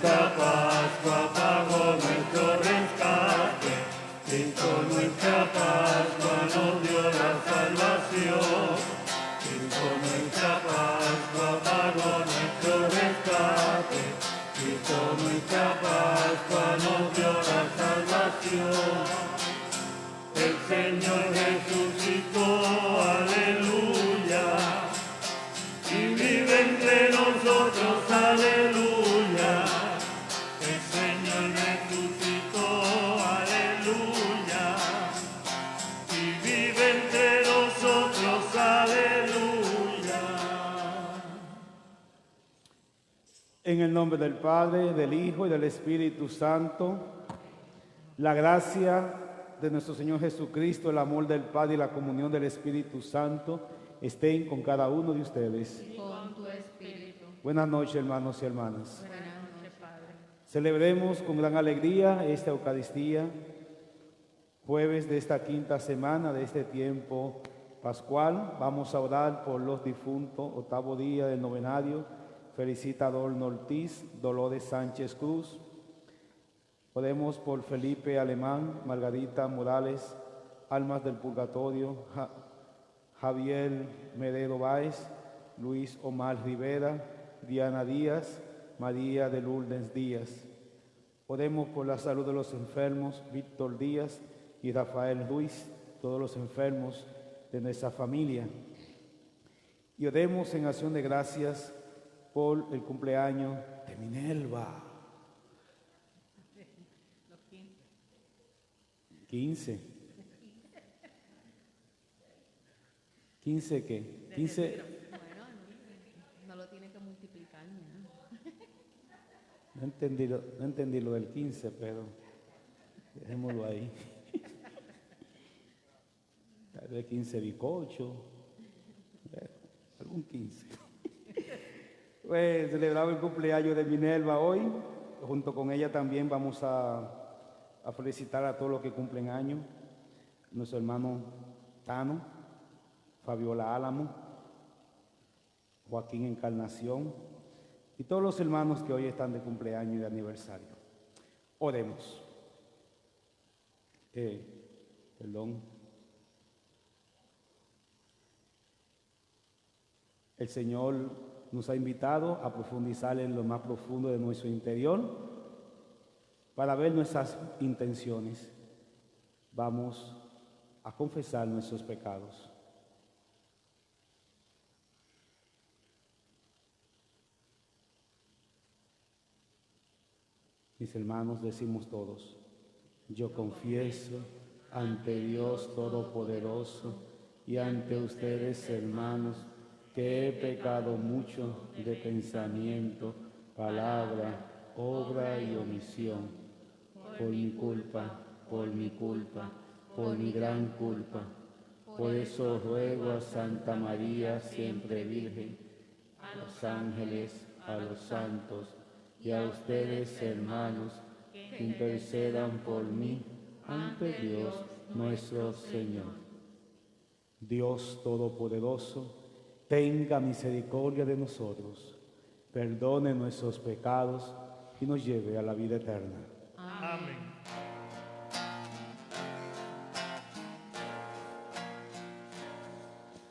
nuestra Pascua pagó nuestro rescate. Cristo nuestra Pascua nos dio la salvación. Cristo nuestra Pascua pagó nuestro rescate. Cristo nuestra Pascua nos dio la salvación. El Señor resucitó, aleluya, y vive entre nosotros, aleluya. El Señor resucitó, aleluya, y vive entre nosotros, aleluya. En el nombre del Padre, del Hijo y del Espíritu Santo, la gracia de nuestro Señor Jesucristo, el amor del Padre y la comunión del Espíritu Santo estén con cada uno de ustedes. Y con tu espíritu. Buenas noches, hermanos y hermanas. Buenas noches, Padre. Celebremos con gran alegría esta Eucaristía, jueves de esta quinta semana de este tiempo pascual. Vamos a orar por los difuntos, octavo día del novenario, Felicita Adorno Ortiz, Dolores Sánchez Cruz. Oremos por Felipe Alemán, Margarita Morales, Almas del Purgatorio, Javier Meredo Báez, Luis Omar Rivera, Diana Díaz, María de Lourdes Díaz. Oremos por la salud de los enfermos, Víctor Díaz y Rafael Ruiz, todos los enfermos de nuestra familia. Y oremos en acción de gracias por el cumpleaños de Minerva. 15. ¿15 qué? 15. Bueno, no lo tiene que multiplicar, ¿no? No entendí lo del 15, pero dejémoslo ahí. Tal vez 15 bizcocho, algún 15. Pues celebramos el cumpleaños de Minerva hoy. Junto con ella también vamos a felicitar a todos los que cumplen años. Nuestro hermano Tano, Fabiola Álamo, Joaquín Encarnación y todos los hermanos que hoy están de cumpleaños y de aniversario. Oremos. Perdón. El Señor nos ha invitado a profundizar en lo más profundo de nuestro interior para ver nuestras intenciones. Vamos a confesar nuestros pecados. Mis hermanos, decimos todos: yo confieso ante Dios Todopoderoso y ante ustedes, hermanos, que he pecado mucho de pensamiento, palabra, obra y omisión. Por mi culpa, por mi gran culpa. Por eso ruego a Santa María, siempre Virgen, a los ángeles, a los santos y a ustedes, hermanos, que intercedan por mí ante Dios nuestro Señor. Dios Todopoderoso, tenga misericordia de nosotros, perdone nuestros pecados y nos lleve a la vida eterna. Amén.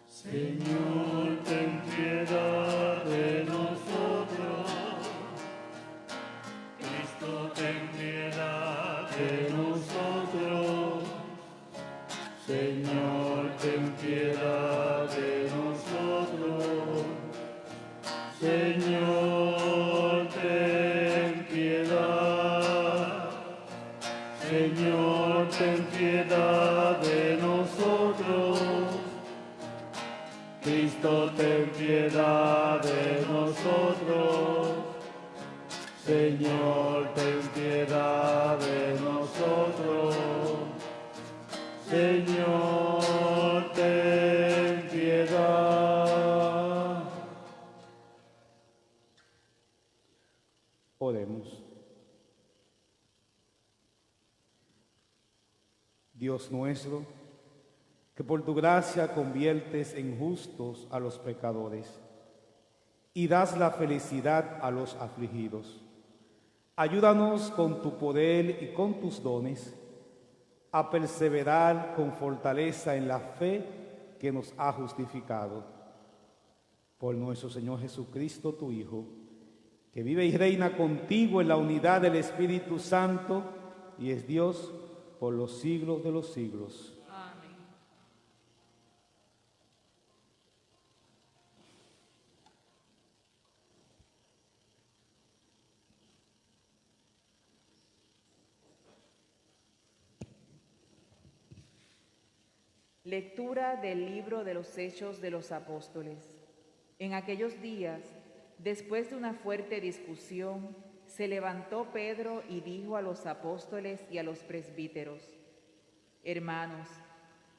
Señor, ten piedad de nosotros. Cristo, ten piedad de nosotros. Señor, ten piedad de nosotros. Señor, ten piedad. Señor, ten piedad de nosotros. Cristo, ten piedad de nosotros. Señor, ten piedad de nosotros. Señor, ten piedad. Oremos. Dios nuestro, que por tu gracia conviertes en justos a los pecadores y das la felicidad a los afligidos. Ayúdanos con tu poder y con tus dones a perseverar con fortaleza en la fe que nos ha justificado. Por nuestro Señor Jesucristo, tu Hijo, que vive y reina contigo en la unidad del Espíritu Santo y es Dios por los siglos de los siglos. Amén. Lectura del libro de los Hechos de los Apóstoles. En aquellos días, después de una fuerte discusión, se levantó Pedro y dijo a los apóstoles y a los presbíteros: Hermanos,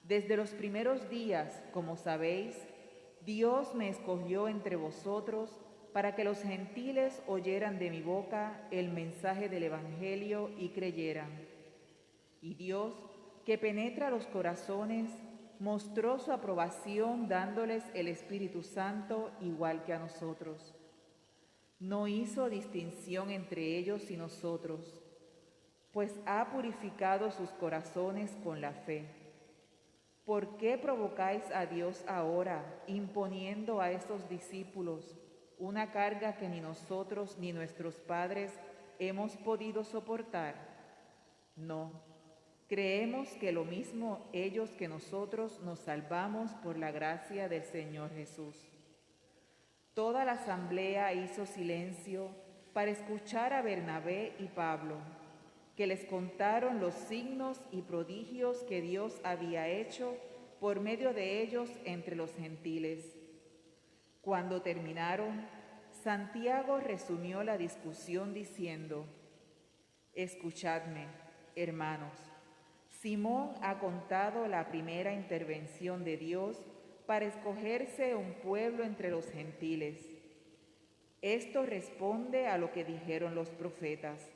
desde los primeros días, como sabéis, Dios me escogió entre vosotros para que los gentiles oyeran de mi boca el mensaje del Evangelio y creyeran. Y Dios, que penetra los corazones, mostró su aprobación dándoles el Espíritu Santo igual que a nosotros. No hizo distinción entre ellos y nosotros, pues ha purificado sus corazones con la fe. ¿Por qué provocáis a Dios ahora, imponiendo a estos discípulos una carga que ni nosotros ni nuestros padres hemos podido soportar? No. Creemos que lo mismo ellos que nosotros nos salvamos por la gracia del Señor Jesús. Toda la asamblea hizo silencio para escuchar a Bernabé y Pablo, que les contaron los signos y prodigios que Dios había hecho por medio de ellos entre los gentiles. Cuando terminaron, Santiago resumió la discusión diciendo: Escuchadme, hermanos. Simón ha contado la primera intervención de Dios para escogerse un pueblo entre los gentiles. Esto responde a lo que dijeron los profetas: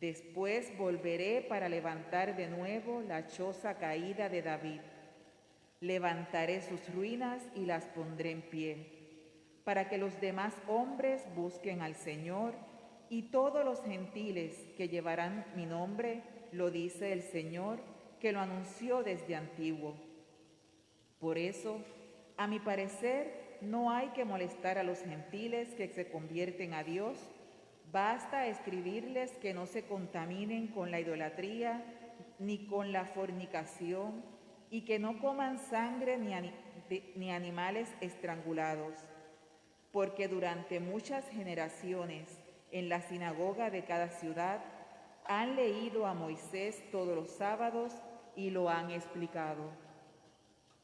Después volveré para levantar de nuevo la choza caída de David. Levantaré sus ruinas y las pondré en pie, para que los demás hombres busquen al Señor, y todos los gentiles que llevarán mi nombre, lo dice el Señor, que lo anunció desde antiguo. Por eso, a mi parecer, no hay que molestar a los gentiles que se convierten a Dios. Basta escribirles que no se contaminen con la idolatría ni con la fornicación, y que no coman sangre ni animales estrangulados, porque durante muchas generaciones en la sinagoga de cada ciudad han leído a Moisés todos los sábados y lo han explicado.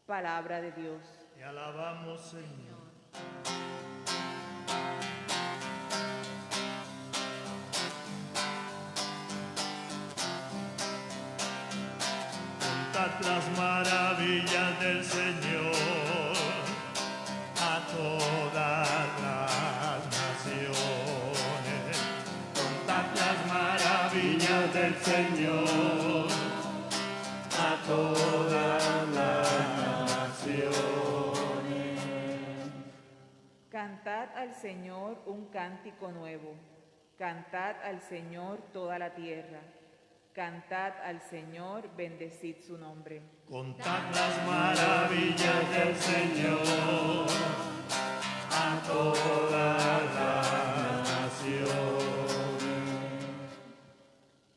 Palabra de Dios. Te alabamos, Señor. Contad las maravillas del Señor a todas las naciones. Contad las maravillas del Señor a todas las naciones. Cantad al Señor un cántico nuevo. Cantad al Señor toda la tierra. Cantad al Señor, bendecid su nombre. Contad las maravillas del Señor a todas las naciones.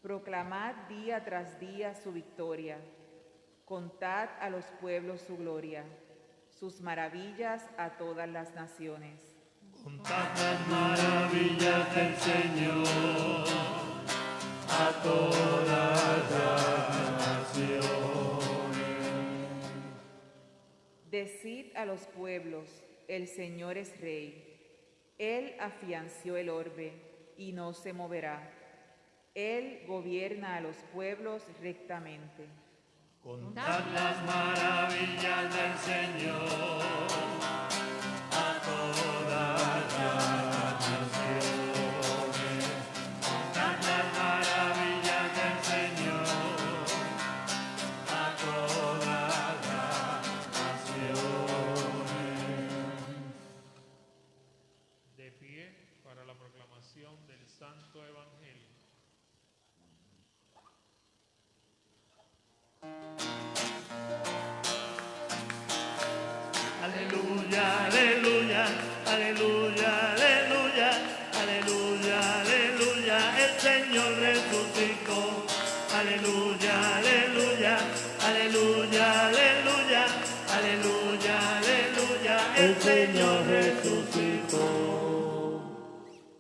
Proclamad día tras día su victoria. Contad a los pueblos su gloria, sus maravillas a todas las naciones. Contad las maravillas del Señor a todas las naciones. Decid a los pueblos, el Señor es Rey. Él afianció el orbe y no se moverá. Él gobierna a los pueblos rectamente. Contad las maravillas del Señor a todas las naciones. Contad las maravillas del Señor a todas las naciones. De pie para la proclamación del Santo Evangelio. Aleluya, aleluya, aleluya, aleluya, aleluya, aleluya, el Señor resucitó. Aleluya, aleluya, aleluya, aleluya, aleluya, aleluya, el Señor resucitó.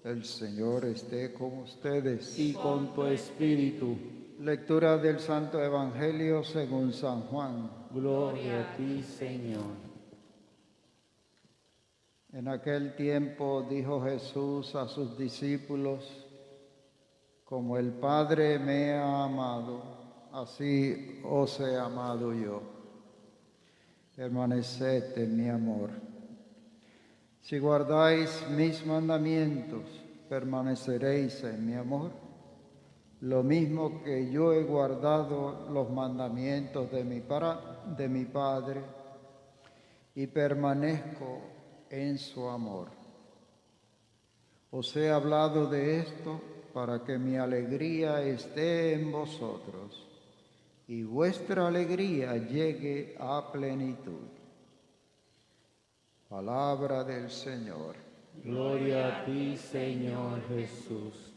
El Señor esté con ustedes. Y con tu espíritu. Lectura del Santo Evangelio según San Juan. Gloria a ti, Señor. En aquel tiempo dijo Jesús a sus discípulos: como el Padre me ha amado, así os he amado yo. Permaneced en mi amor. Si guardáis mis mandamientos, permaneceréis en mi amor, lo mismo que yo he guardado los mandamientos de mi Padre y permanezco en su amor. Os he hablado de esto para que mi alegría esté en vosotros y vuestra alegría llegue a plenitud. Palabra del Señor. Gloria a ti, Señor Jesús.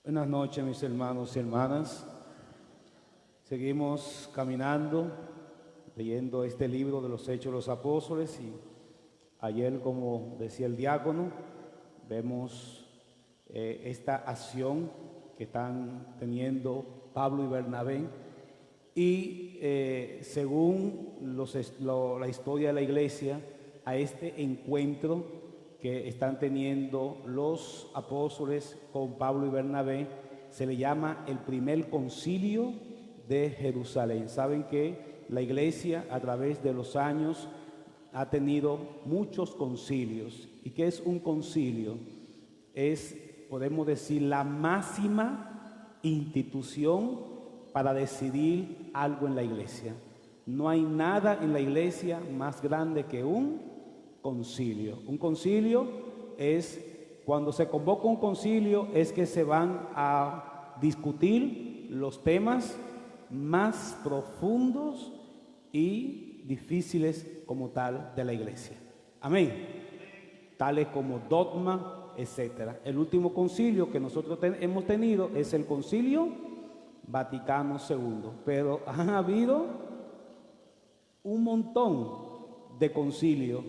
Buenas noches, mis hermanos y hermanas. Seguimos caminando, leyendo este libro de los Hechos de los Apóstoles, y ayer, como decía el diácono, vemos esta acción que están teniendo Pablo y Bernabé, y según la historia de la iglesia, a este encuentro que están teniendo los apóstoles con Pablo y Bernabé se le llama el primer concilio de Jerusalén. Saben que la iglesia a través de los años ha tenido muchos concilios. ¿Y qué es un concilio? Es, podemos decir, la máxima institución para decidir algo en la iglesia. No hay nada en la iglesia más grande que un concilio. Un concilio es, cuando se convoca un concilio, es que se van a discutir los temas más profundos y difíciles como tal de la iglesia. Amén. Tales como dogma, etc. El último concilio que nosotros hemos tenido es el Concilio Vaticano II, pero han habido un montón de concilios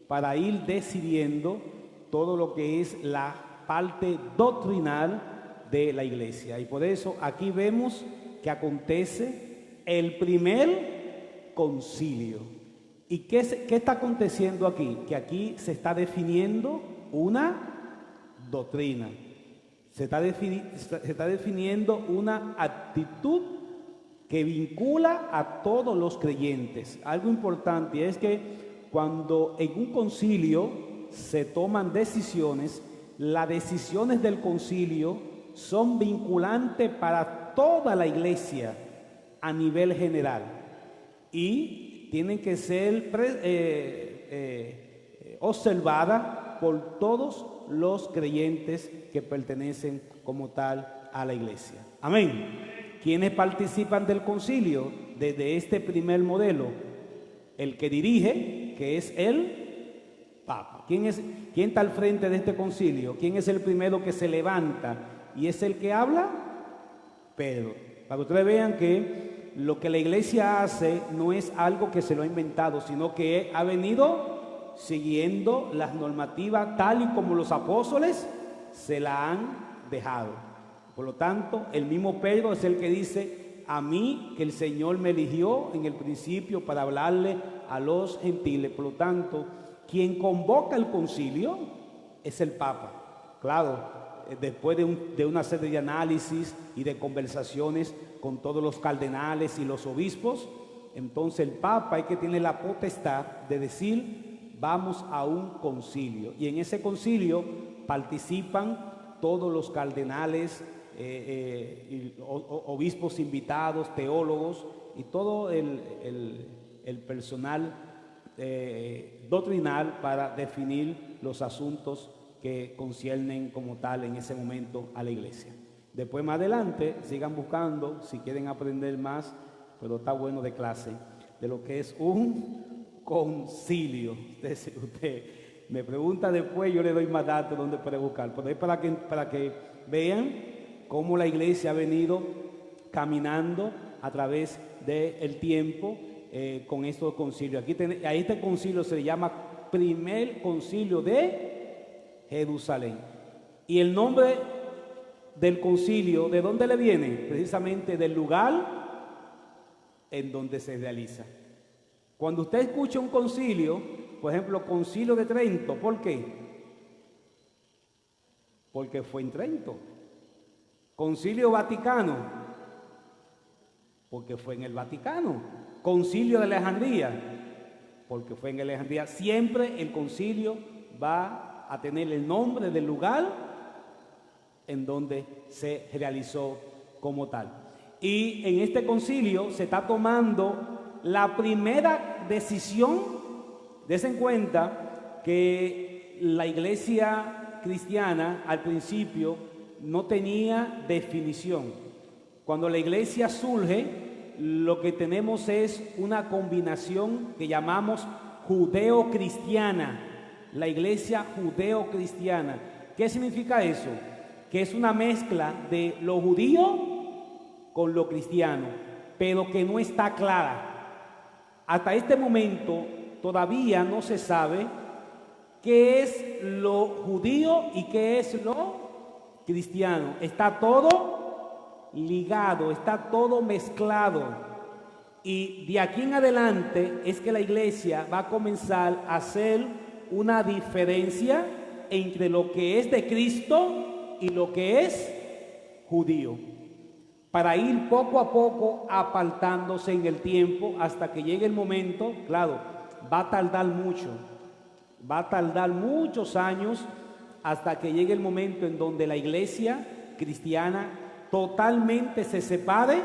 para ir decidiendo todo lo que es la parte doctrinal de la iglesia. Y por eso aquí vemos que acontece el primer concilio. ¿Y qué está aconteciendo aquí? Que aquí se está definiendo una doctrina. Se está definiendo una actitud que vincula a todos los creyentes. Algo importante es que cuando en un concilio se toman decisiones, las decisiones del concilio son vinculantes para toda la iglesia a nivel general y tienen que ser observadas por todos los creyentes que pertenecen como tal a la iglesia. Amén. ¿Quiénes participan del concilio desde este primer modelo? El que dirige, que es el Papa. ¿Quién está al frente de este concilio? ¿Quién es el primero que se levanta y es el que habla? Pedro. Para que ustedes vean que lo que la iglesia hace no es algo que se lo ha inventado, sino que ha venido siguiendo las normativas tal y como los apóstoles se la han dejado. Por lo tanto, el mismo Pedro es el que dice: a mí que el Señor me eligió en el principio para hablarle a los gentiles. Por lo tanto, quien convoca el concilio es el Papa. Claro, después de una serie de análisis y de conversaciones con todos los cardenales y los obispos, entonces el Papa es que tiene la potestad de decir: vamos a un concilio. Y en ese concilio participan todos los cardenales, obispos invitados, teólogos, y todo el personal doctrinal para definir los asuntos que conciernen como tal en ese momento a la iglesia. Después más adelante sigan buscando si quieren aprender más, pero está bueno de clase, de lo que es un concilio. Usted me pregunta después, yo le doy más datos donde puede buscar, pero es para que vean cómo la iglesia ha venido caminando a través del tiempo con estos concilios. A este concilio se le llama Primer Concilio de Jerusalén. Y el nombre del concilio, ¿de dónde le viene? Precisamente del lugar en donde se realiza. Cuando usted escucha un concilio, por ejemplo, Concilio de Trento, ¿por qué? Porque fue en Trento. Concilio Vaticano, porque fue en el Vaticano. Concilio de Alejandría, porque fue en Alejandría. Siempre el concilio va a tener el nombre del lugar en donde se realizó como tal. Y en este concilio se está tomando la primera decisión. Dense en cuenta que la iglesia cristiana al principio no tenía definición. Cuando la iglesia surge, lo que tenemos es una combinación que llamamos judeo-cristiana. La iglesia judeo-cristiana. ¿Qué significa eso? Que es una mezcla de lo judío con lo cristiano, pero que no está clara. Hasta este momento todavía no se sabe qué es lo judío y qué es lo cristiano. Está todo ligado, está todo mezclado. Y de aquí en adelante es que la iglesia va a comenzar a hacer una diferencia entre lo que es de Cristo y lo que es judío, para ir poco a poco apartándose en el tiempo hasta que llegue el momento. Claro, va a tardar mucho, va a tardar muchos años hasta que llegue el momento en donde la iglesia cristiana totalmente se separe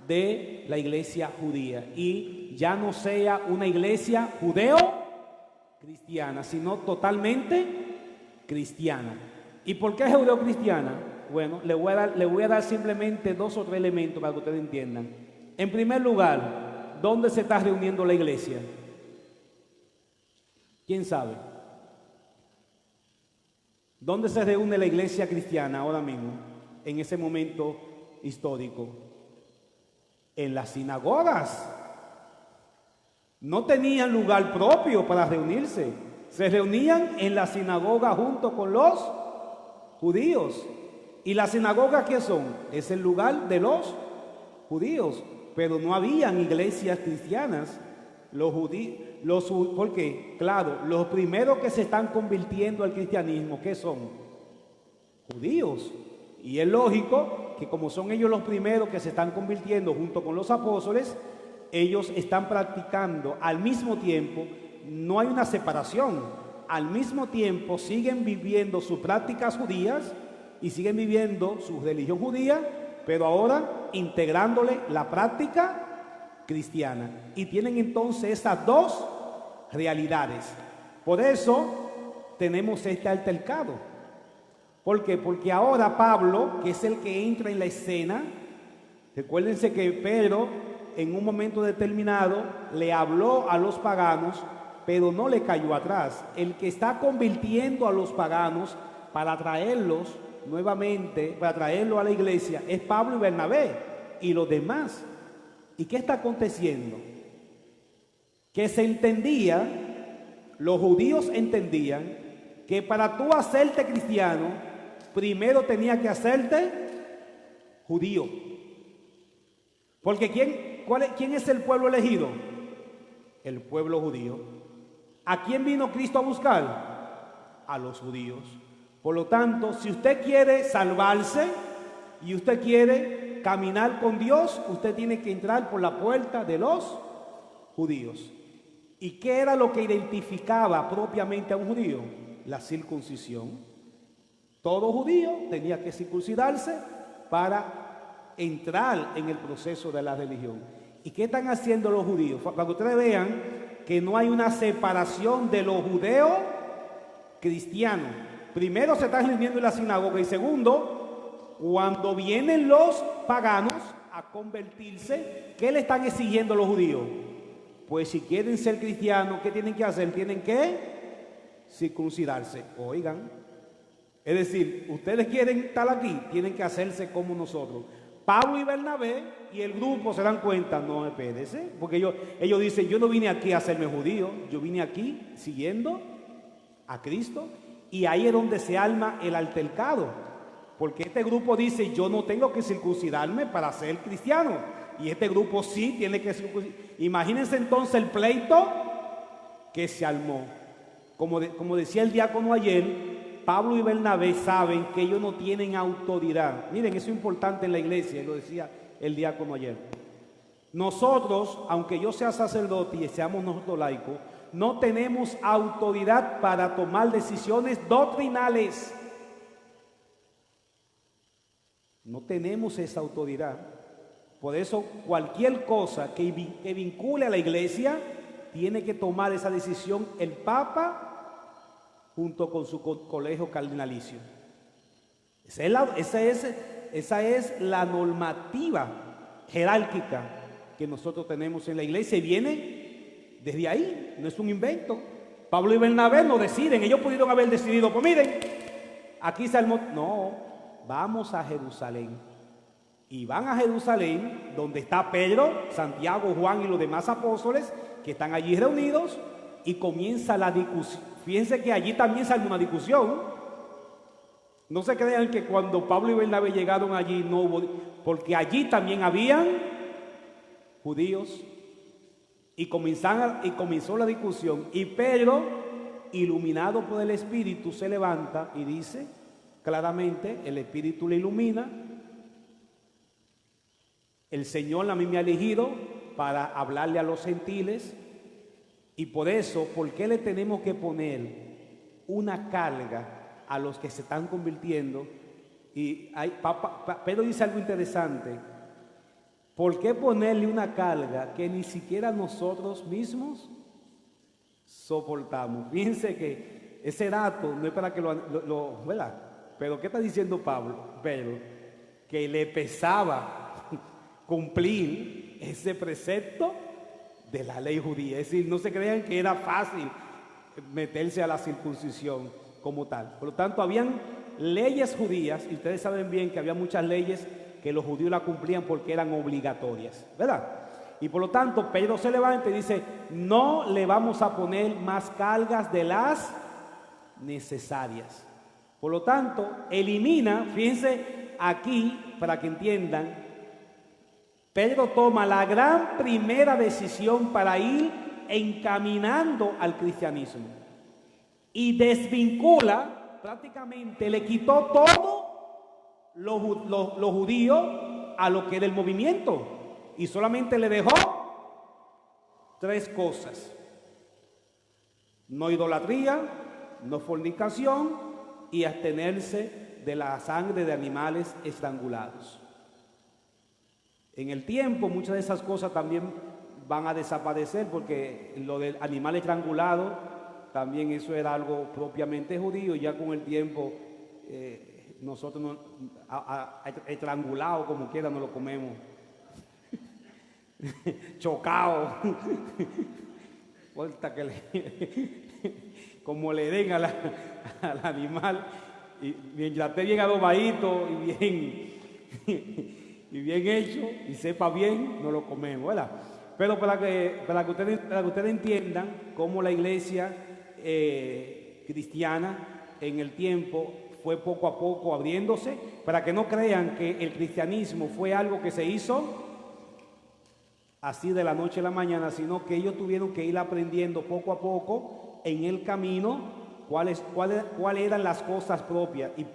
de la iglesia judía y ya no sea una iglesia judeo-cristiana, sino totalmente cristiana. ¿Y por qué judeo-cristiana? Bueno, le voy a dar simplemente 2 o 3 elementos para que ustedes entiendan. En primer lugar, ¿dónde se está reuniendo la iglesia? ¿Quién sabe? ¿Dónde se reúne la iglesia cristiana ahora mismo, en ese momento histórico? En las sinagogas. No tenían lugar propio para reunirse. Se reunían en la sinagoga junto con los judíos. ¿Y las sinagogas qué son? Es el lugar de los judíos. Pero no habían iglesias cristianas. Los judíos, porque, claro, los primeros que se están convirtiendo al cristianismo, ¿qué son? Judíos. Y es lógico que como son ellos los primeros que se están convirtiendo junto con los apóstoles, ellos están practicando al mismo tiempo, no hay una separación, al mismo tiempo siguen viviendo sus prácticas judías y siguen viviendo su religión judía, pero ahora integrándole la práctica cristiana. Y tienen entonces esas 2 realidades. Por eso tenemos este altercado. ¿Por qué? Porque ahora Pablo, que es el que entra en la escena, recuérdense que Pedro en un momento determinado le habló a los paganos, pero no le cayó atrás. El que está convirtiendo a los paganos para traerlos nuevamente, para traerlos a la iglesia, es Pablo y Bernabé y los demás. ¿Y qué está aconteciendo? Que se entendía, los judíos entendían que para tú hacerte cristiano, primero tenía que hacerte judío. Porque ¿quién es el pueblo elegido? El pueblo judío. ¿A quién vino Cristo a buscar? A los judíos. Por lo tanto, si usted quiere salvarse y usted quiere caminar con Dios, usted tiene que entrar por la puerta de los judíos. ¿Y qué era lo que identificaba propiamente a un judío? La circuncisión. Todo judío tenía que circuncidarse para entrar en el proceso de la religión. ¿Y qué están haciendo los judíos? Para que ustedes vean que no hay una separación de los judeos cristianos. Primero se están reuniendo en la sinagoga y segundo, cuando vienen los paganos a convertirse, ¿qué le están exigiendo los judíos? Pues si quieren ser cristianos, ¿qué tienen que hacer? Tienen que circuncidarse. Oigan, es decir, ustedes quieren estar aquí, tienen que hacerse como nosotros. Pablo y Bernabé y el grupo se dan cuenta, no, espérense, porque ellos dicen, yo no vine aquí a hacerme judío, yo vine aquí siguiendo a Cristo, y ahí es donde se arma el altercado, porque este grupo dice, yo no tengo que circuncidarme para ser cristiano, y este grupo sí tiene que circuncidarse. Imagínense entonces el pleito que se armó. Como decía el diácono ayer, Pablo y Bernabé saben que ellos no tienen autoridad. Miren, eso es importante en la iglesia, lo decía el diácono ayer. Nosotros, aunque yo sea sacerdote y seamos nosotros laicos, no tenemos autoridad para tomar decisiones doctrinales. No tenemos esa autoridad. Por eso cualquier cosa que vincule a la iglesia, tiene que tomar esa decisión el Papa junto con su colegio cardinalicio. Esa es la normativa jerárquica que nosotros tenemos en la iglesia y viene desde ahí, no es un invento. Pablo y Bernabé no deciden, ellos pudieron haber decidido, pues miren, aquí se armó. No, vamos a Jerusalén. Y van a Jerusalén, donde está Pedro, Santiago, Juan y los demás apóstoles que están allí reunidos, y comienza la discusión. Fíjense que allí también sale una discusión. No se crean que cuando Pablo y Bernabé llegaron allí no hubo, porque allí también habían judíos, y comenzó la discusión. Y Pedro, iluminado por el Espíritu, se levanta y dice claramente, el Espíritu le ilumina, el Señor a mí me ha elegido para hablarle a los gentiles, y por eso, ¿por qué le tenemos que poner una carga a los que se están convirtiendo? Y Pedro dice algo interesante. ¿Por qué ponerle una carga que ni siquiera nosotros mismos soportamos? Fíjense que ese dato no es para que ¿verdad? Pero ¿qué está diciendo Pedro? Que le pesaba cumplir ese precepto de la ley judía. Es decir, no se crean que era fácil meterse a la circuncisión como tal. Por lo tanto, habían leyes judías, y ustedes saben bien que había muchas leyes que los judíos la cumplían porque eran obligatorias, ¿verdad? Y por lo tanto, Pedro se levanta y dice, no le vamos a poner más cargas de las necesarias. Por lo tanto, elimina, fíjense aquí, para que entiendan, Pedro toma la gran primera decisión para ir encaminando al cristianismo y desvincula, prácticamente le quitó todo lo judío a lo que era el movimiento, y solamente le dejó 3 cosas: no idolatría, no fornicación y abstenerse de la sangre de animales estrangulados. En el tiempo muchas de esas cosas también van a desaparecer, porque lo del animal estrangulado también eso era algo propiamente judío, y ya con el tiempo nosotros estrangulado como quiera no lo comemos. Chocado. Falta que como le den al animal, y mientras esté bien adobadito y bien hecho y sepa bien, no lo comemos, ¿verdad? Pero para que ustedes entiendan cómo la iglesia cristiana en el tiempo fue poco a poco abriéndose, para que no crean que el cristianismo fue algo que se hizo así de la noche a la mañana, sino que ellos tuvieron que ir aprendiendo poco a poco en el camino cuáles eran las cosas propias. Y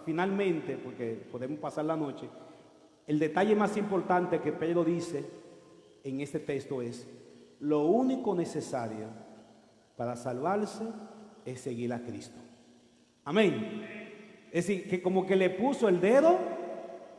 finalmente, porque podemos pasar la noche, el detalle más importante que Pedro dice en este texto es: lo único necesario para salvarse es seguir a Cristo. Amén. Es decir, que como que le puso el dedo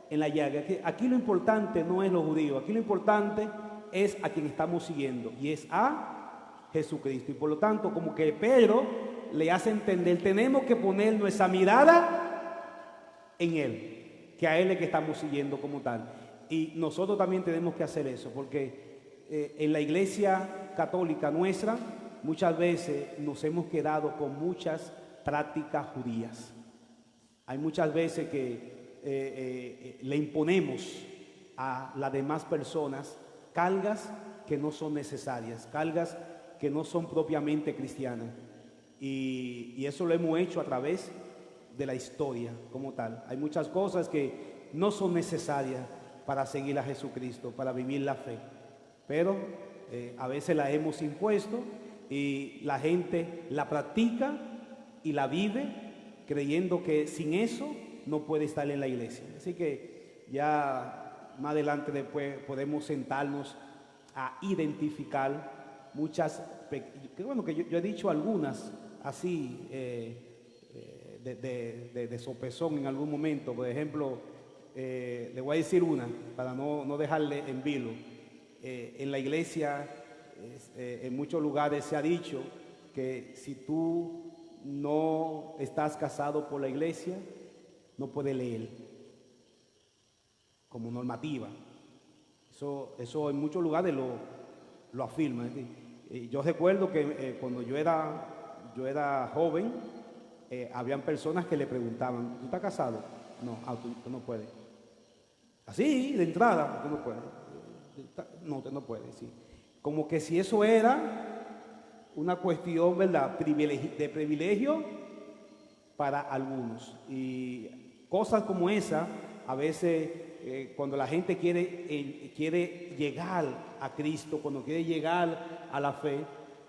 en la llaga. Aquí lo importante no es lo judío, aquí lo importante es a quien estamos siguiendo, y es a Jesucristo. Y por lo tanto, como que Pedro le hace entender, tenemos que poner nuestra mirada en Él, que a Él es que estamos siguiendo como tal. Y nosotros también tenemos que hacer eso, porque en la iglesia católica nuestra, muchas veces nos hemos quedado con muchas prácticas judías. Hay muchas veces que le imponemos a las demás personas cargas que no son necesarias, cargas que no son propiamente cristianas. Y eso lo hemos hecho a través de la historia como tal. Hay muchas cosas que no son necesarias para seguir a Jesucristo, para vivir la fe, pero a veces la hemos impuesto y la gente la practica y la vive creyendo que sin eso no puede estar en la iglesia. Así que ya más adelante después podemos sentarnos a identificar muchas, que bueno, que yo he dicho algunas así de sopesón en algún momento. Por ejemplo, le voy a decir una para no dejarle en vilo. En la iglesia, en muchos lugares se ha dicho que si tú no estás casado por la iglesia, no puedes leer como normativa. Eso en muchos lugares lo afirman. Yo recuerdo que cuando yo era joven, habían personas que le preguntaban, ¿tú estás casado? No, tú no puedes. Así, de entrada, tú no puedes. No, usted no puede, sí. Como que si eso era una cuestión, ¿verdad?, de privilegio para algunos. Y cosas como esa, a veces, cuando la gente quiere llegar a Cristo, cuando quiere llegar a la fe,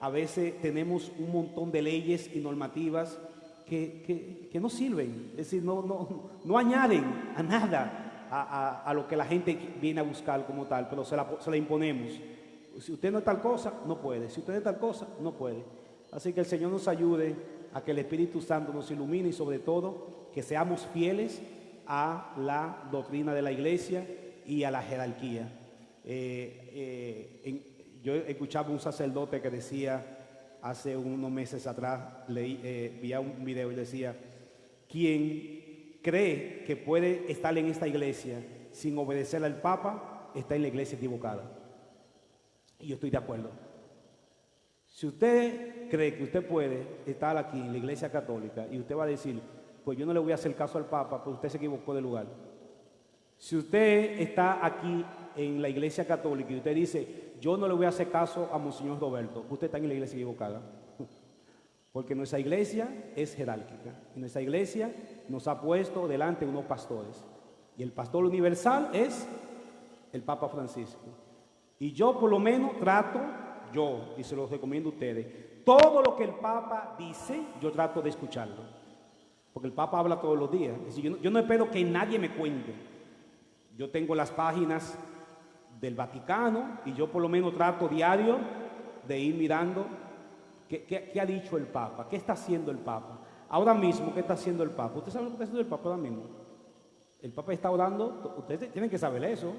a veces tenemos un montón de leyes y normativas que no sirven, es decir, no añaden a nada a lo que la gente viene a buscar como tal, pero se la imponemos. Si usted no es tal cosa, no puede. Si usted no es tal cosa, no puede. Así que el Señor nos ayude a que el Espíritu Santo nos ilumine y sobre todo que seamos fieles a la doctrina de la iglesia y a la jerarquía. Yo escuchaba un sacerdote que decía hace unos meses atrás, vi un video y decía, quien cree que puede estar en esta iglesia sin obedecer al Papa, está en la iglesia equivocada. Y yo estoy de acuerdo. Si usted cree que usted puede estar aquí en la iglesia católica y usted va a decir, pues yo no le voy a hacer caso al Papa, pues usted se equivocó de lugar. Si usted está aquí en la iglesia católica y usted dice, yo no le voy a hacer caso a Monseñor Roberto, usted está en la iglesia equivocada. Porque nuestra iglesia es jerárquica. Y nuestra iglesia nos ha puesto delante unos pastores. Y el pastor universal es el Papa Francisco. Y yo por lo menos trato, y se los recomiendo a ustedes, todo lo que el Papa dice, yo trato de escucharlo. Porque el Papa habla todos los días. Es decir, yo no espero que nadie me cuente. Yo tengo las páginas del Vaticano y yo por lo menos trato diario de ir mirando qué ha dicho el Papa, qué está haciendo el Papa. Ahora mismo, ¿qué está haciendo el Papa? ¿Usted sabe lo que está haciendo el Papa ahora mismo? El Papa está orando, ustedes tienen que saber eso.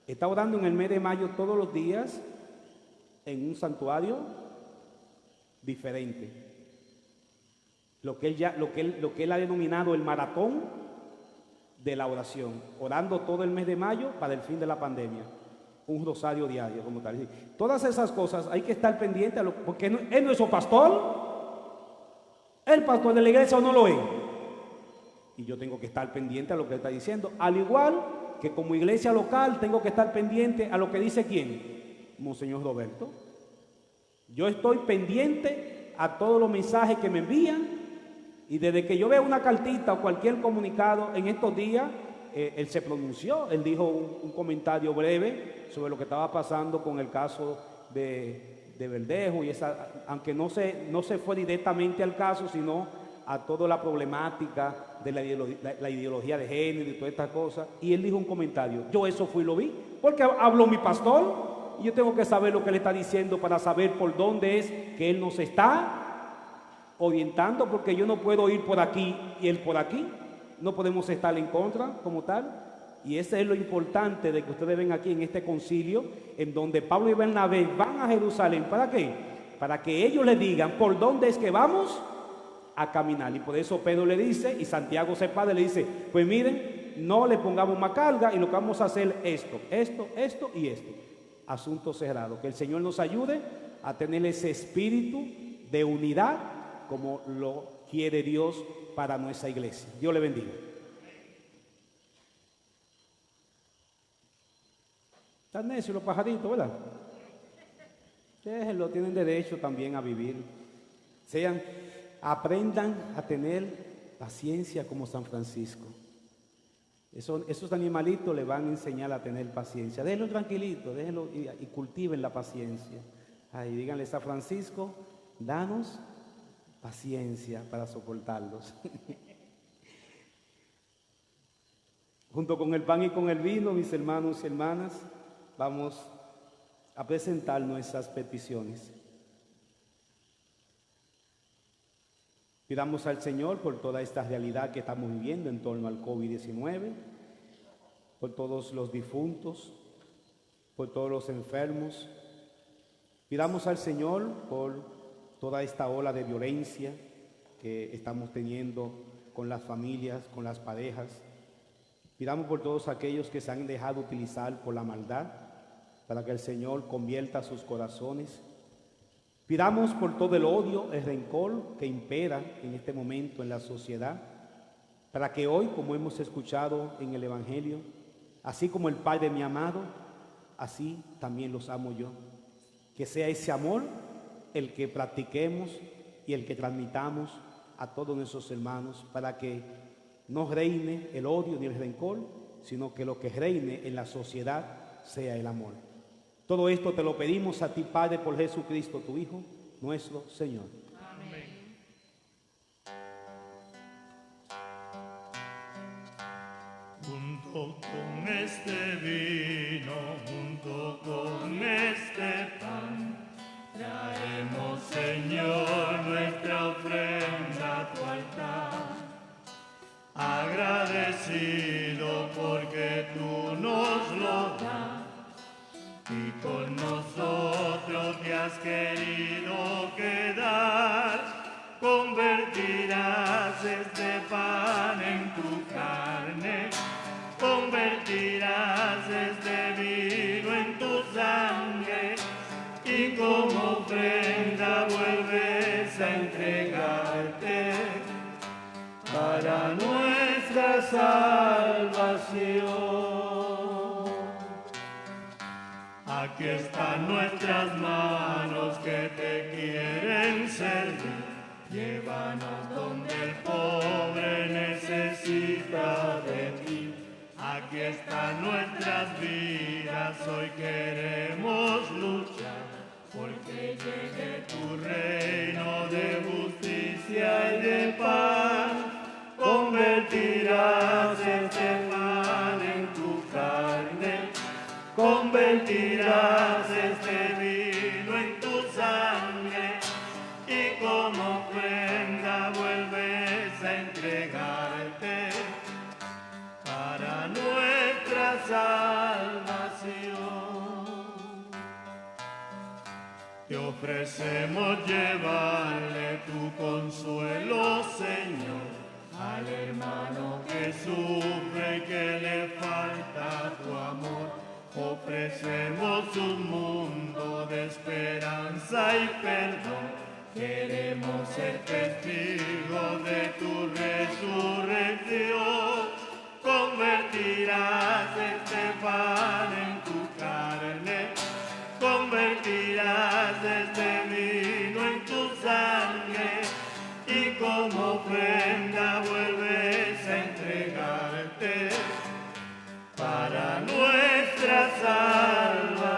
Está orando en el mes de mayo todos los días en un santuario diferente. Lo que él ha denominado el maratón de la oración, orando todo el mes de mayo para el fin de la pandemia, un rosario diario como tal. Todas esas cosas hay que estar pendiente porque él no es nuestro pastor, el pastor de la iglesia, o no lo es, y yo tengo que estar pendiente a lo que él está diciendo, al igual que como iglesia local tengo que estar pendiente a lo que dice ¿quién? Monseñor Roberto. Yo estoy pendiente a todos los mensajes que me envían. Y desde que yo veo una cartita o cualquier comunicado en estos días, él se pronunció, él dijo un comentario breve sobre lo que estaba pasando con el caso de Verdejo, y aunque no se fue directamente al caso, sino a toda la problemática de la ideología de género y todas estas cosas, y él dijo un comentario. Yo eso fui y lo vi, porque habló mi pastor, y yo tengo que saber lo que él está diciendo para saber por dónde es que él nos está orientando, porque yo no puedo ir por aquí y él por aquí, no podemos estar en contra como tal. Y ese es lo importante de que ustedes ven aquí en este concilio, en donde Pablo y Bernabé van a Jerusalén. ¿Para qué? Para que ellos le digan por dónde es que vamos a caminar. Y por eso Pedro le dice, y Santiago se padre le dice, pues miren, no le pongamos más carga y lo que vamos a hacer esto y esto. Asunto cerrado. Que el Señor nos ayude a tener ese espíritu de unidad como lo quiere Dios para nuestra iglesia. Dios le bendiga. Están necios los pajaritos, ¿verdad? Déjenlo, tienen derecho también a vivir. Aprendan a tener paciencia como San Francisco. Esos animalitos le van a enseñar a tener paciencia. Déjenlo tranquilito, déjenlo y cultiven la paciencia. Ay, díganle, San Francisco, danos paciencia para soportarlos. Junto con el pan y con el vino, mis hermanos y hermanas, vamos a presentar nuestras peticiones. Pidamos al Señor por toda esta realidad que estamos viviendo en torno al COVID-19, por todos los difuntos, por todos los enfermos. Pidamos al Señor por toda esta ola de violencia que estamos teniendo con las familias, con las parejas. Pidamos por todos aquellos que se han dejado utilizar por la maldad, para que el Señor convierta sus corazones. Pidamos por todo el odio, el rencor que impera en este momento en la sociedad, para que hoy, como hemos escuchado en el Evangelio, así como el Padre me ha amado, así también los amo yo. Que sea ese amor el que practiquemos y el que transmitamos a todos nuestros hermanos, para que no reine el odio ni el rencor, sino que lo que reine en la sociedad sea el amor. Todo esto te lo pedimos a ti, Padre, por Jesucristo, tu Hijo, nuestro Señor. Amén. Junto con este vino, junto con este pan, traemos, Señor, nuestra ofrenda a tu altar. Agradecido porque tú nos lo das y con nosotros te has querido quedar. Convertirás este pan en tu carne, convertirás este vino en tu sangre, y como ofrenda vuelves a entregarte para nuestra salvación. Aquí están nuestras manos que te quieren servir. Llévanos donde el pobre necesita de ti. Aquí están nuestras vidas, hoy queremos luchar, porque llegue tu reino de justicia y de paz. Convertirás este pan en tu carne, convertirás este vino en tu sangre, y como ofrenda vuelves a entregarte para nuestra salvación. Te ofrecemos llevarle tu consuelo, Señor, al hermano que sufre y que le falta tu amor. Ofrecemos un mundo de esperanza y perdón. Queremos ser testigos de tu resurrección. Convertirás este pan en tu carne, convertirás este vino en tu sangre, y como ofrenda vuelves a entregarte para nuestra salvación.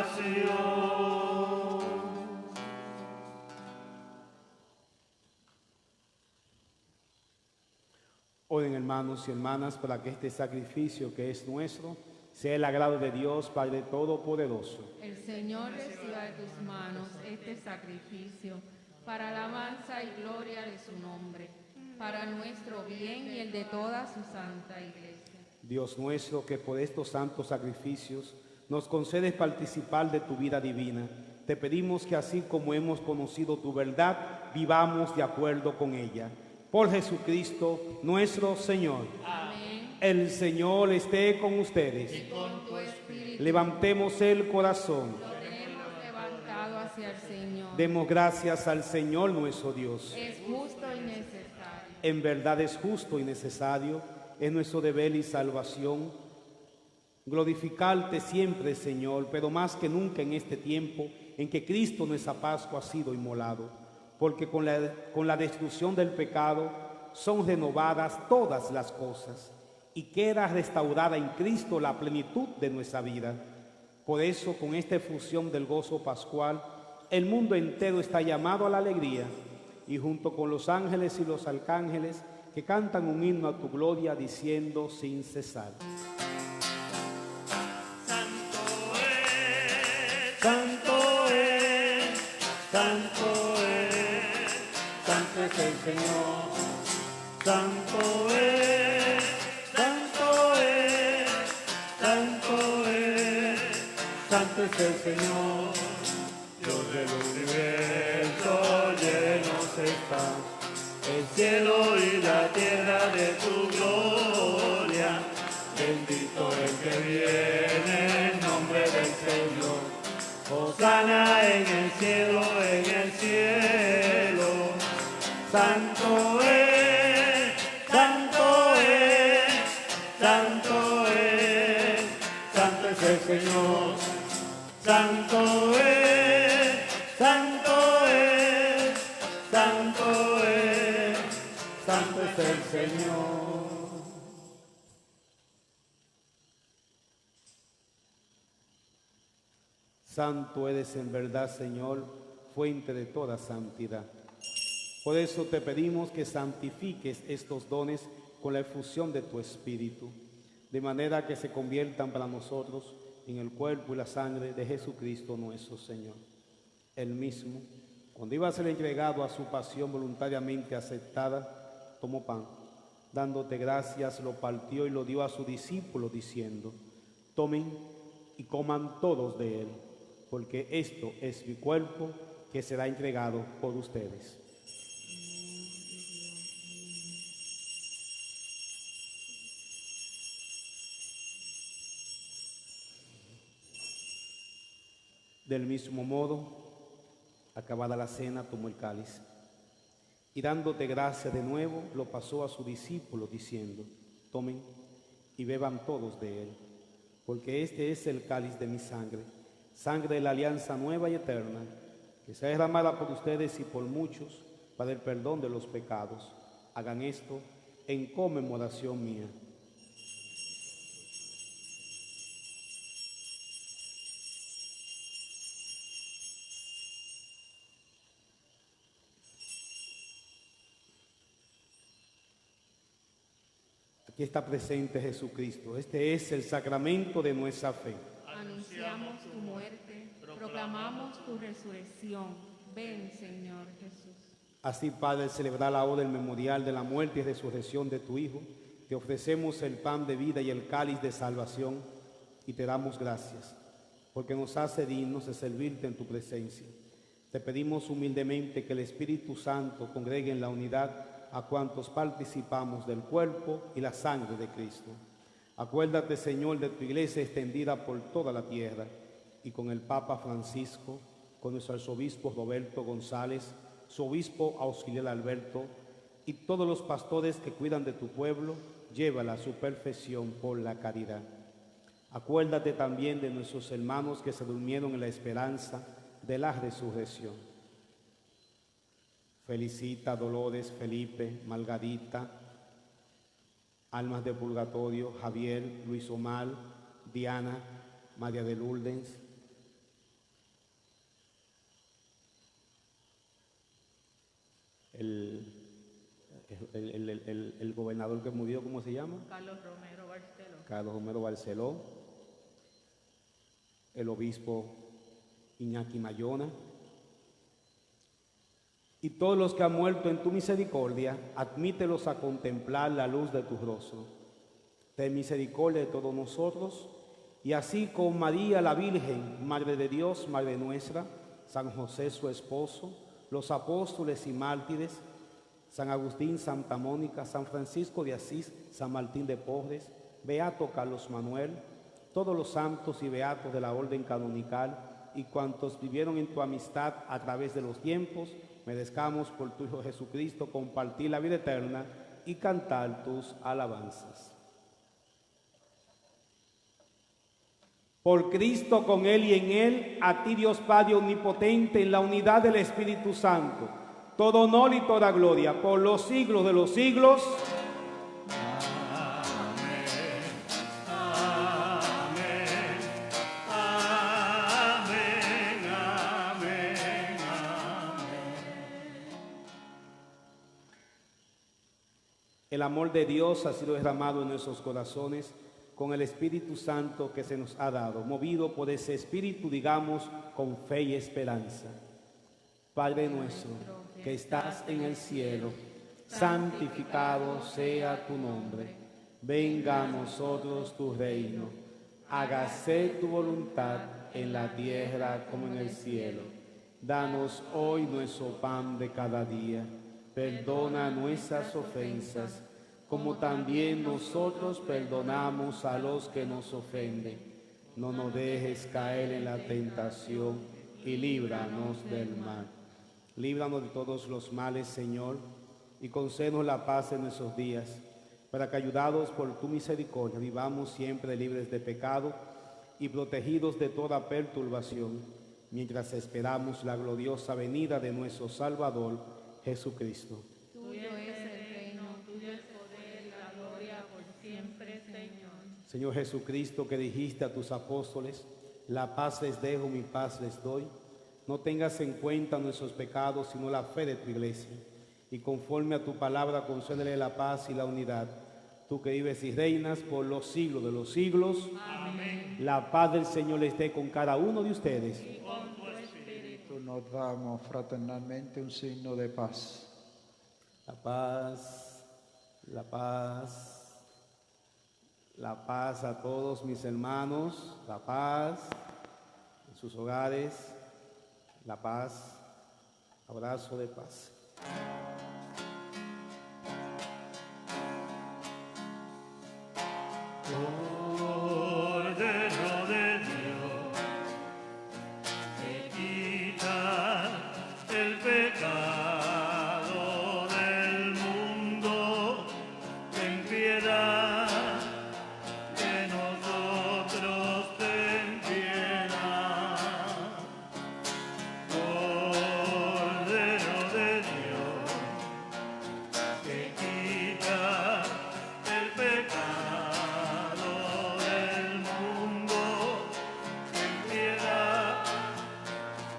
Oren, hermanos y hermanas, para que este sacrificio que es nuestro sea el agrado de Dios, Padre Todopoderoso. El Señor reciba de tus manos este sacrificio para alabanza y gloria de su nombre, para nuestro bien y el de toda su santa iglesia. Dios nuestro, que por estos santos sacrificios nos concedes participar de tu vida divina, te pedimos que así como hemos conocido tu verdad, vivamos de acuerdo con ella. Por Jesucristo nuestro Señor. Amén. El Señor esté con ustedes. Y con tu espíritu Levantemos el corazón. lo tenemos levantado hacia el Señor. Demos gracias al Señor nuestro Dios. Es justo y necesario. En verdad es justo y necesario, es nuestro deber y salvación glorificarte siempre, Señor, pero más que nunca en este tiempo en que Cristo nuestra Pascua ha sido inmolado, porque con la destrucción del pecado son renovadas todas las cosas y queda restaurada en Cristo la plenitud de nuestra vida. Por eso, con esta efusión del gozo pascual, el mundo entero está llamado a la alegría, y junto con los ángeles y los arcángeles que cantan un himno a tu gloria diciendo sin cesar: Santo es, santo es, santo es, santo es el Señor. Santo es, santo es, santo es, santo es el Señor. Dios del universo, llenos está el cielo y la tierra de tu gloria. Bendito el que viene en nombre del Señor. Hosana en el cielo, en el cielo. Santo es, santo es, santo es, santo es el Señor. Santo es, santo es, santo es, santo es el Señor. Santo eres en verdad, Señor, fuente de toda santidad. Por eso te pedimos que santifiques estos dones con la efusión de tu Espíritu, de manera que se conviertan para nosotros en el cuerpo y la sangre de Jesucristo nuestro Señor. Él mismo, cuando iba a ser entregado a su pasión voluntariamente aceptada, tomó pan, dándote gracias, lo partió y lo dio a sus discípulos, diciendo: tomen y coman todos de él, porque esto es mi cuerpo que será entregado por ustedes. Del mismo modo, acabada la cena, tomó el cáliz y dándote gracias de nuevo, lo pasó a sus discípulos, diciendo: tomen y beban todos de él, porque este es el cáliz de mi sangre, sangre de la alianza nueva y eterna, que será derramada por ustedes y por muchos para el perdón de los pecados. Hagan esto en conmemoración mía. Aquí está presente Jesucristo. Este es el sacramento de nuestra fe. Anunciamos tu muerte, proclamamos tu resurrección. Ven, Señor Jesús. Así, Padre, al celebrar ahora el memorial de la muerte y resurrección de tu Hijo, te ofrecemos el pan de vida y el cáliz de salvación y te damos gracias, porque nos hace dignos de servirte en tu presencia. Te pedimos humildemente que el Espíritu Santo congregue en la unidad a cuantos participamos del cuerpo y la sangre de Cristo. Acuérdate, Señor, de tu iglesia extendida por toda la tierra, y con el Papa Francisco, con nuestro arzobispo Roberto González, su obispo auxiliar Alberto, y todos los pastores que cuidan de tu pueblo, llévala a su perfección por la caridad. Acuérdate también de nuestros hermanos que se durmieron en la esperanza de la resurrección. Felicita, Dolores, Felipe, Margarita, Almas de Purgatorio, Javier, Luis Omar, Diana, María de Lourdes, el gobernador que murió, ¿cómo se llama? Carlos Romero Barceló. Carlos Romero Barceló, el obispo Iñaki Mayona, y todos los que han muerto en tu misericordia, admítelos a contemplar la luz de tu rostro. ten misericordia de todos nosotros, y así con María la Virgen, Madre de Dios, Madre nuestra, San José su esposo, los apóstoles y mártires, San Agustín, Santa Mónica, San Francisco de Asís, San Martín de Porres, Beato Carlos Manuel, todos los santos y beatos de la orden canonical y cuantos vivieron en tu amistad a través de los tiempos, merezcamos por tu Hijo Jesucristo compartir la vida eterna y cantar tus alabanzas. Por Cristo, con Él y en Él, a ti Dios Padre Omnipotente, en la unidad del Espíritu Santo, todo honor y toda gloria por los siglos de los siglos. El amor de Dios ha sido derramado en nuestros corazones con el Espíritu Santo que se nos ha dado. Movido por ese Espíritu, digamos con fe y esperanza. Padre nuestro, que estás en el cielo, santificado sea tu nombre. Venga a nosotros tu reino. Hágase tu voluntad en la tierra como en el cielo. Danos hoy nuestro pan de cada día. Perdona nuestras ofensas, como también nosotros perdonamos a los que nos ofenden. No nos dejes caer en la tentación y líbranos del mal. Líbranos de todos los males, Señor, y concédenos la paz en nuestros días, para que, ayudados por tu misericordia, vivamos siempre libres de pecado y protegidos de toda perturbación, mientras esperamos la gloriosa venida de nuestro Salvador, Jesucristo. Tuyo es el reino, tuyo es el poder, la gloria por siempre, Señor. Señor Jesucristo, que dijiste a tus apóstoles, la paz les dejo, mi paz les doy. No tengas en cuenta nuestros pecados, sino la fe de tu iglesia. Y conforme a tu palabra, concédele la paz y la unidad. Tú que vives y reinas por los siglos de los siglos. Amén. La paz del Señor esté con cada uno de ustedes. Y con tu espíritu. Nos damos fraternalmente un signo de paz. La paz, la paz, la paz a todos mis hermanos, la paz en sus hogares, la paz, abrazo de paz. Cordero de Dios, que quita el pecado del mundo, ten piedad de nosotros, ten piedad. Cordero de Dios, que quita el pecado del mundo, ten piedad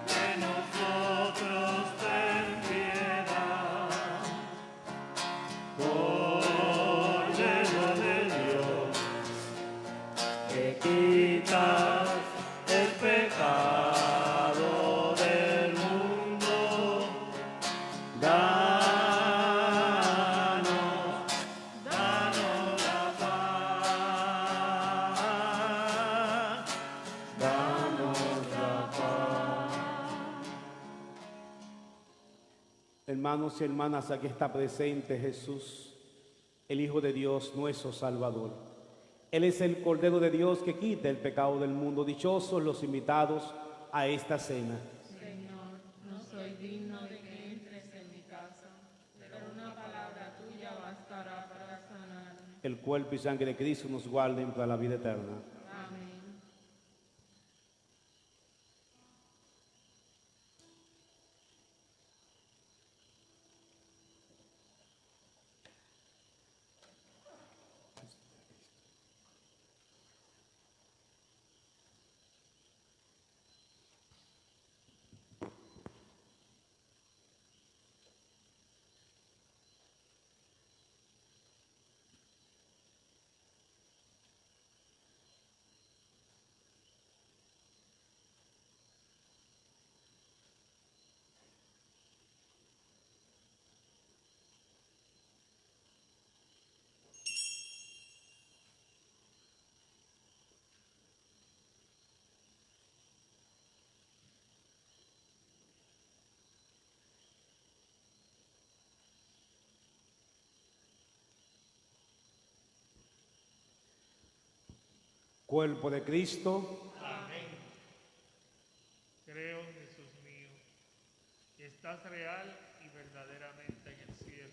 de nosotros, ten piedad. Cordero de Dios, que quitas el pecado del mundo, danos la paz, danos la paz. Hermanos y hermanas, aquí está presente Jesús, el Hijo de Dios, nuestro Salvador. Él es el Cordero de Dios que quita el pecado del mundo. Dichosos los invitados a esta cena. Señor, no soy digno de que entres en mi casa, pero una palabra tuya bastará para sanarme. El cuerpo y sangre de Cristo nos guarden para la vida eterna. Amén. Cuerpo de Cristo, Creo, Jesús mío, que estás real y verdaderamente en el cielo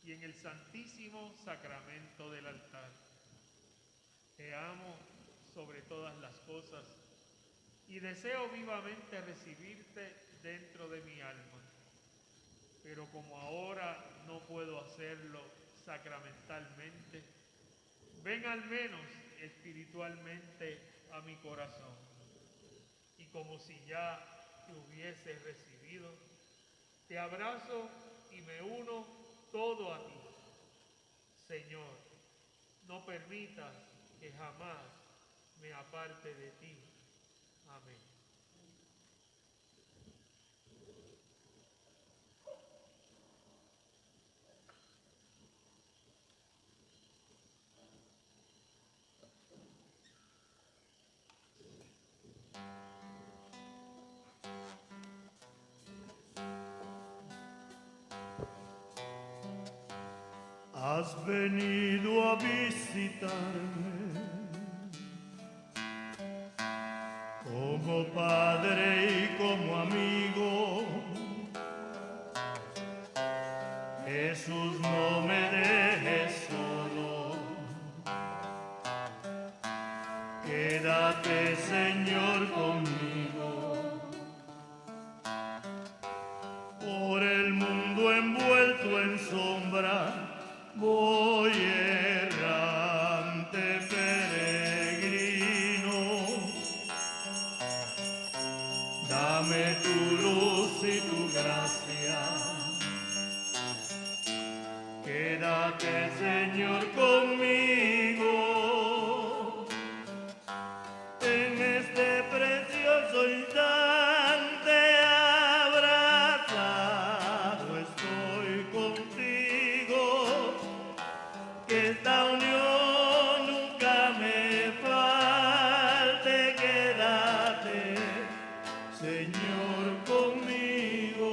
y en el santísimo sacramento del altar. Te amo sobre todas las cosas y deseo vivamente recibirte dentro de mi alma. Pero como ahora no puedo hacerlo sacramentalmente, ven al menos espiritualmente a mi corazón. Y como si ya te hubiese recibido, te abrazo y me uno todo a ti. Señor, no permitas que jamás me aparte de ti. Amén. Has venido a visitarme como padre y como amigo. Jesús, no me dejes solo. Quédate, Señor, conmigo. Por el mundo envuelto en sombra, voy errante peregrino. Dame tu luz y tu gracia. Quédate, Señor, conmigo. En este precioso instante abrazado estoy contigo. Que esta unión nunca me falte. Quédate, Señor, conmigo.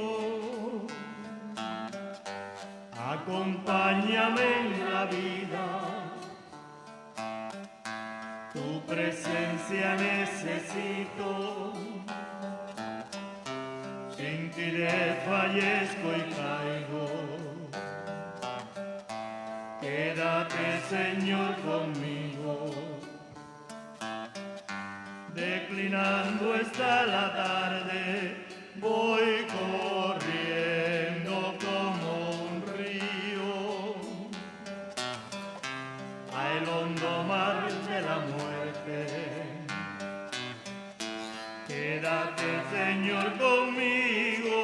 Acompáñame en la vida, tu presencia necesito. Sin ti desfallezco y caigo. Quédate, Señor, conmigo. Declinando está la tarde, voy corriendo como un río al hondo mar de la muerte. Quédate, Señor, conmigo.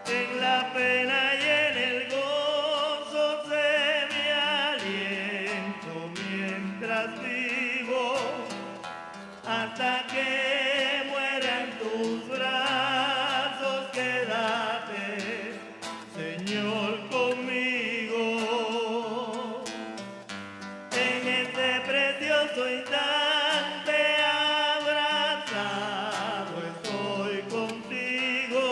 En la pena y en el gozo sé mi aliento mientras vivo, hasta que muera en tus brazos. Quédate, Señor, conmigo. En este precioso instante abrazado estoy contigo.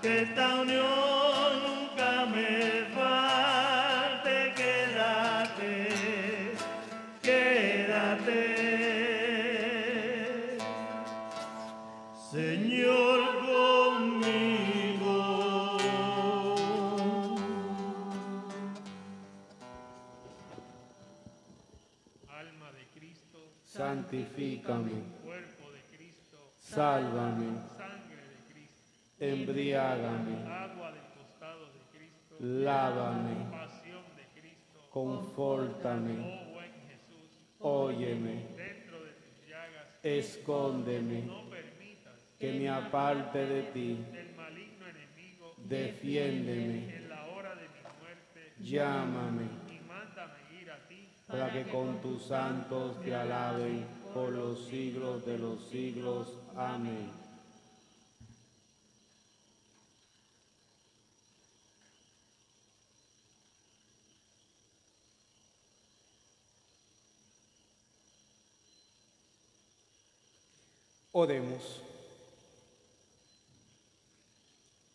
Que esta unión nunca me falte. Quédate, quédate, Señor, conmigo. Alma de Cristo, santifícame, cuerpo de Cristo, sálvame, sangre de Cristo, embriágame, agua del costado de Cristo, lávame, pasión de Cristo. confórtame, Oh buen Jesús, óyeme, dentro de tus llagas, escóndeme, no permitas que me aparte de ti, el maligno enemigo defiéndeme, en la hora de mi muerte, llámame, y mándame ir a ti. para que con tus santos te alaben por los siglos de los siglos. Amén. Oremos.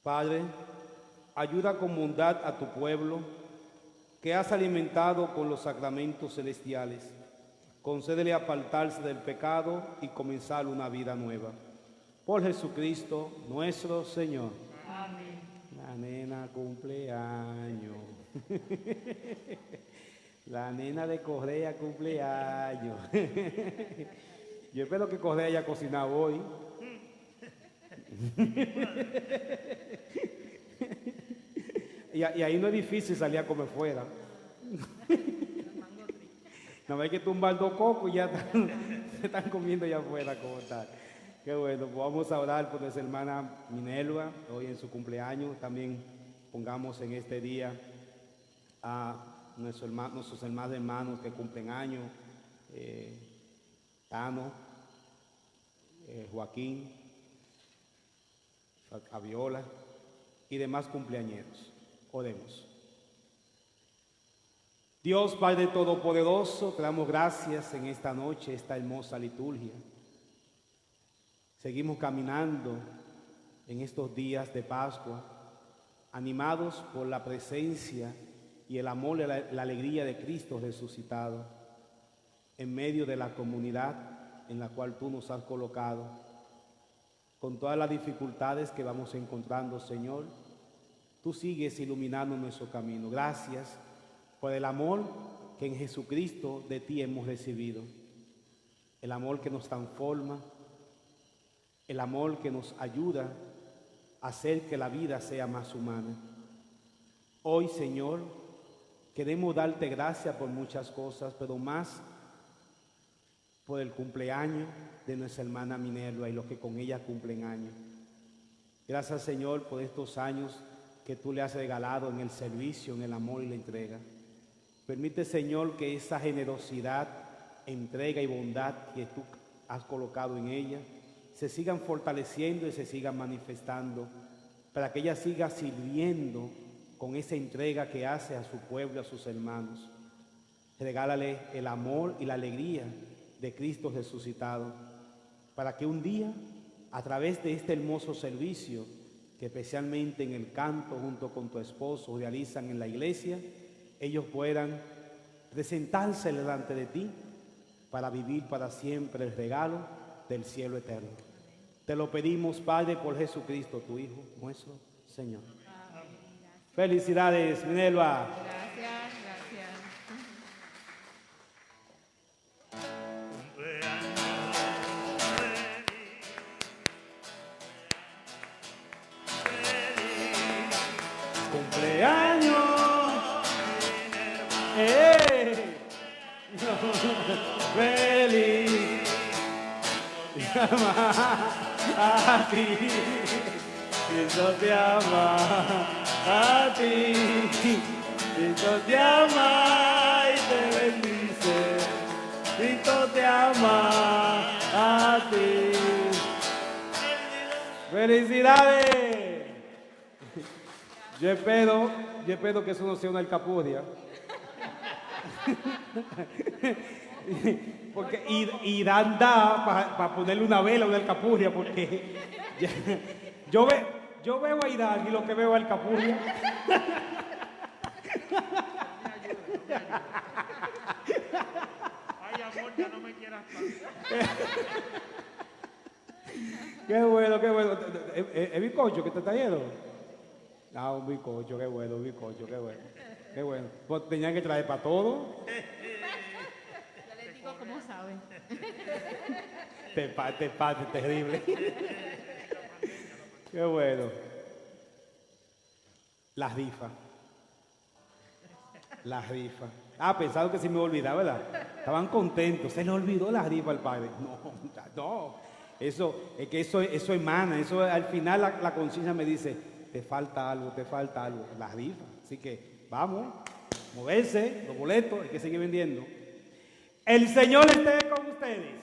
Padre, ayuda con bondad a tu pueblo que has alimentado con los sacramentos celestiales, concédele apartarse del pecado y comenzar una vida nueva. Por Jesucristo nuestro Señor. Amén. La nena cumpleaños. La nena de Correa cumpleaños. Yo espero que Correa haya cocinado hoy. Y ahí no es difícil salir a comer fuera. No hay que tumbar 2 cocos y ya se están comiendo allá afuera como tal. Qué bueno, pues vamos a orar por nuestra hermana Minerva, hoy en su cumpleaños. También pongamos en este día a nuestros hermanos que cumplen años, Tano, Joaquín, a Viola y demás cumpleañeros. Oremos. Dios Padre Todopoderoso, te damos gracias en esta noche, esta hermosa liturgia. Seguimos caminando en estos días de Pascua, animados por la presencia y el amor y la alegría de Cristo resucitado, en medio de la comunidad en la cual tú nos has colocado, con todas las dificultades que vamos encontrando, Señor. Tú sigues iluminando nuestro camino. Gracias por el amor que en Jesucristo de ti hemos recibido, el amor que nos transforma, el amor que nos ayuda a hacer que la vida sea más humana. Hoy, Señor, queremos darte gracias por muchas cosas, pero más por el cumpleaños de nuestra hermana Minerva y los que con ella cumplen años. Gracias, Señor, por estos años que tú le has regalado en el servicio, en el amor y la entrega. Permite, Señor, que esa generosidad, entrega y bondad que tú has colocado en ella se sigan fortaleciendo y se sigan manifestando, para que ella siga sirviendo con esa entrega que hace a su pueblo, a sus hermanos. Regálale el amor y la alegría de Cristo resucitado, para que un día, a través de este hermoso servicio que especialmente en el canto junto con tu esposo realizan en la iglesia, ellos puedan presentarse delante de ti para vivir para siempre el regalo del cielo eterno. Te lo pedimos, Padre, por Jesucristo, tu Hijo, nuestro Señor. Amén. Felicidades, Minerva. Gracias, gracias. Cumpleaños. Feliz. A ti. Cristo te ama. A ti. Cristo te ama y te bendice. Cristo te ama. A ti. ¡Felicidades! Yo espero que eso no sea una alcapurria. Porque Irán da para ponerle una vela a una alcapurria, porque yo veo a Irán y lo que veo es alcapurria. Ay, amor, ya no me quieras tanto. Qué bueno, qué bueno. ¿Es bizcocho que te está yendo? Ah, un bizcocho, qué bueno, un bizcocho, qué bueno. Qué bueno. Pues tenían que traer para todo. Ya les digo cómo saben. Te parte terrible. Qué bueno. La rifa. La rifa. Ah, pensaron que se me olvidaba, ¿verdad? Estaban contentos. Se le olvidó la rifa al padre. No. Eso emana. Eso al final la conciencia me dice, te falta algo. La rifa. Así que vamos, moverse, los boletos, hay que seguir vendiendo. El Señor esté con ustedes.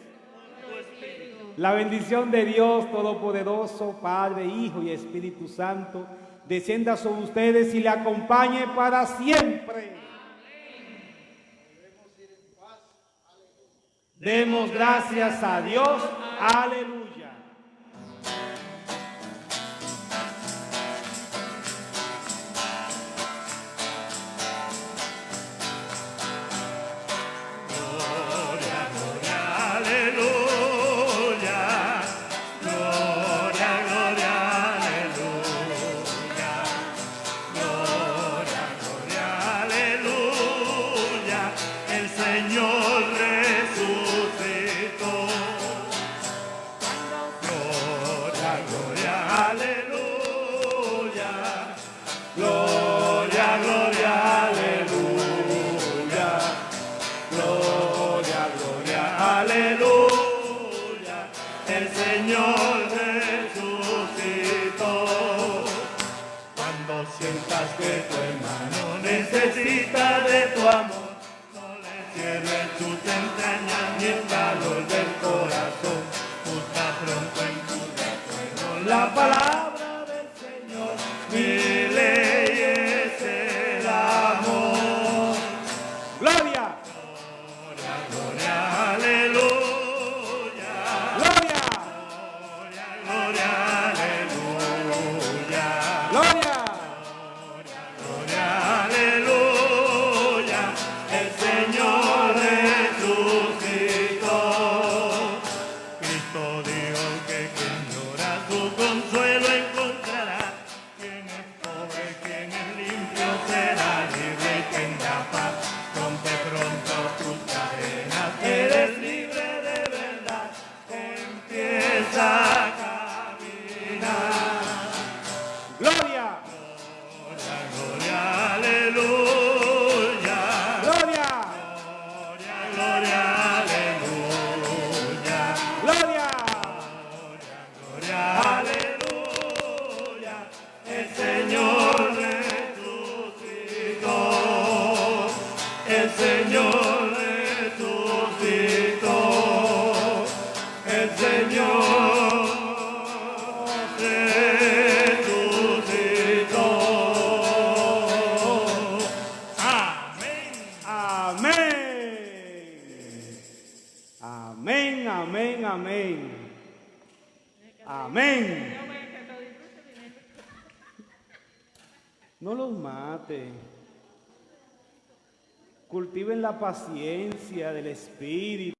La bendición de Dios Todopoderoso, Padre, Hijo y Espíritu Santo, descienda sobre ustedes y le acompañe para siempre. Demos gracias a Dios. Aleluya. gloria, aleluya. Gloria, gloria, aleluya. Gloria, gloria, aleluya. El Señor resucitó. Cuando sientas que tu hermano necesita de tu amor, no le cierres tus entrañas ni el calor del corazón. Busca pronto en tu recuerdo la palabra del Señor. Mi ley es el amor. Gloria. Gloria, gloria, aleluya. Gloria. Gloria, gloria, aleluya. Gloria. Gloria, aleluya. El Señor resucitó. Cristo dijo que quien llora su consuelo encontrará. Quien es pobre, quien es limpio será libre y tendrá paz. Rompe pronto tus cadenas, eres libre de verdad. Empieza a caminar. Gloria. Gloria, gloria, aleluya. Gloria. Gloria, gloria, aleluya. Gloria. Gloria, aleluya. El Señor resucitó. El Señor resucitó. El Señor resucitó. Amén. Amén. Amén, amén, amén. Amén. No los mate. Cultiven la paciencia del Espíritu.